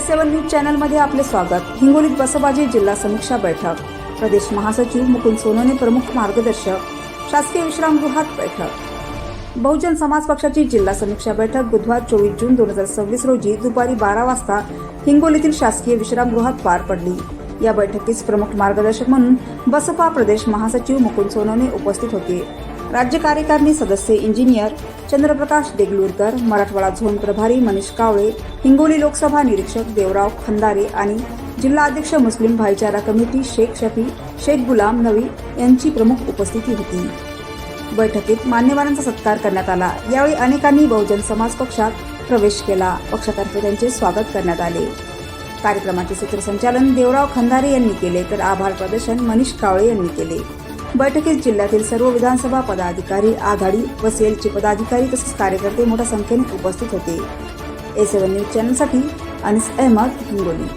A7 news चॅनलमध्ये आपले स्वागत। हिंगोलीत बसपाची जिल्हा समीक्षा बैठक। प्रदेश महासचिव मुकुंद सोनवणे प्रमुख मार्गदर्शक। शासकीय विश्रामगृहात बैठक। बहुजन समाज पक्षाची जिल्हा समीक्षा बैठक बुधवार 24 जून 2026 रोजी दुपारी 12 वाजता हिंगोलीतील शासकीय विश्रामगृहात पार पडली। या बैठकीस प्रमुख मार्गदर्शक म्हणून बसपा प्रदेश महासचिव मुकुंद सोनवणे उपस्थित होते। राज्य कार्यकारिणी सदस्य इंजिनियर चंद्रप्रकाश देगलूरकर, मराठवाडा झोन प्रभारी मनीष कावळे, हिंगोली लोकसभा निरीक्षक देवराव खंदारे आणि जिल्हा अध्यक्ष मुस्लिम भाईचारा कमिटी शेख शफी शेख गुलाम नवी यांची प्रमुख उपस्थिती होती। बैठकीत मान्यवरांचा सत्कार करण्यात आला। यावेळी अनेकांनी बहुजन समाज पक्षात प्रवेश केला। पक्षातर्फे त्यांचे स्वागत करण्यात आले। कार्यक्रमाचे सूत्रसंचालन देवराव खंदारे यांनी केले तर आभार प्रदर्शन मनीष कावळे यांनी केले। बैठकीत जिल्ह्यातील सर्व विधानसभा पदाधिकारी, आघाडी व सेलचे पदाधिकारी तसेच कार्यकर्ते मोठ्या संख्येने उपस्थित होते। A7 न्यूज चॅनलसाठी अनिस अहमद, हिंगोली।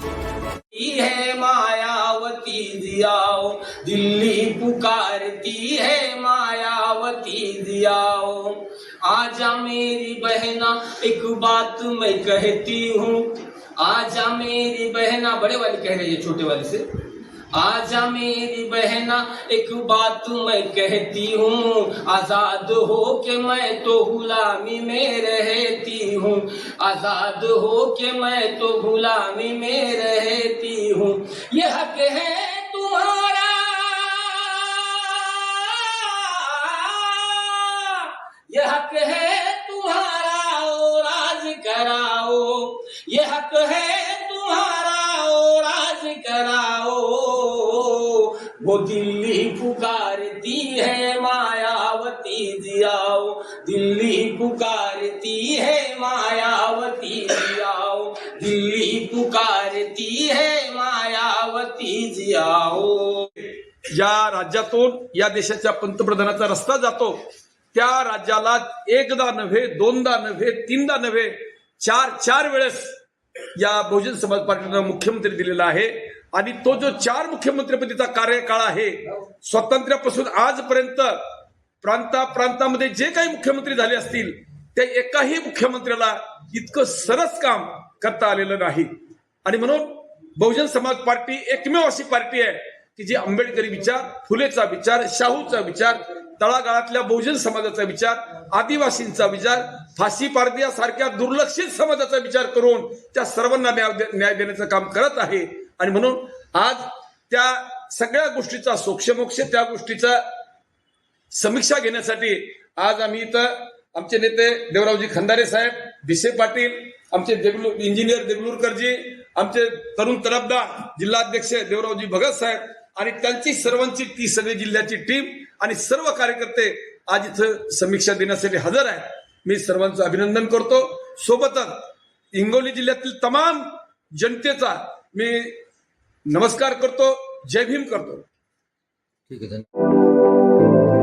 है मायावती जियाओ, दिल्ली पुकारती है मायावती जियाओ। आजा मेरी बहना एक बात मैं कहती हूँ, आजा मेरी बहना, बड़े वाली कह रही है छोटे वाले से। आजा मेरी बहना एक बात मैं कहती हूँ, आजाद हो के मैं तो गुलामी में रहती हूँ, आजाद हो के मैं तो गुलामी में रहती हूँ। ये हक है तुम्हारा, ये हक है तुम्हारा ओ राज कराओ, ये हक है तुम्हारा ओ राज कराओ। वो दिल्ली पुकारती है मायावती जियाओ, दिल्ली पुकारती है मायावती जियाओ, दिल्ली पुकारती है मायावती जियाओ। ज्या राज्यातून या देशाच्या पंतप्रधानाचा रस्ता जातो त्या राज्याला एकदा नव्हे, दोनदा नव्हे, तीनदा नव्हे, चार वेळेस या बहुजन समाज पार्टीनं मुख्यमंत्री दिलेला आहे। आणि तो जो 4 मुख्यमंत्रीपदीचा कार्यकाळ आहे, स्वातंत्र्यापासून आजपर्यंत प्रांतामध्ये जे काही मुख्यमंत्री झाले असतील त्या एकाही मुख्यमंत्र्याला इतकं सरस काम करता आलेलं नाही। आणि म्हणून बहुजन समाज पार्टी एकमेव अशी पार्टी आहे की जी आंबेडकरी विचार, फुलेचा विचार, शाहूचा विचार, तळागाळातल्या बहुजन समाजाचा विचार, आदिवासींचा विचार, फाशी पारदियासारख्या दुर्लक्षित समाजाचा विचार करून त्या सर्वांना न्याय देण्याचं काम करत आहे। आणि म्हणून आज त्या सगळ्या गोष्टीचा सोक्षमोक्ष, त्या गोष्टीचा समीक्षा घेण्यासाठी आज आम्ही इथं आमचे नेते देवरावजी खंदारे साहेब, भिसे पाटील, आमचे इंजिनियर देगलूरकरजी, आमचे तरुण तरफदार जिल्हाध्यक्ष देवरावजी भगत साहेब आणि त्यांची सर्वांची ती सगळी जिल्ह्याची टीम आणि सर्व कार्यकर्ते आज इथं समीक्षा देण्यासाठी हजर आहेत। मी सर्वांचं अभिनंदन करतो। सोबतच हिंगोली जिल्ह्यातील तमाम जनतेचा मी नमस्कार करतो, जय भीम करतो। ठीक आहे।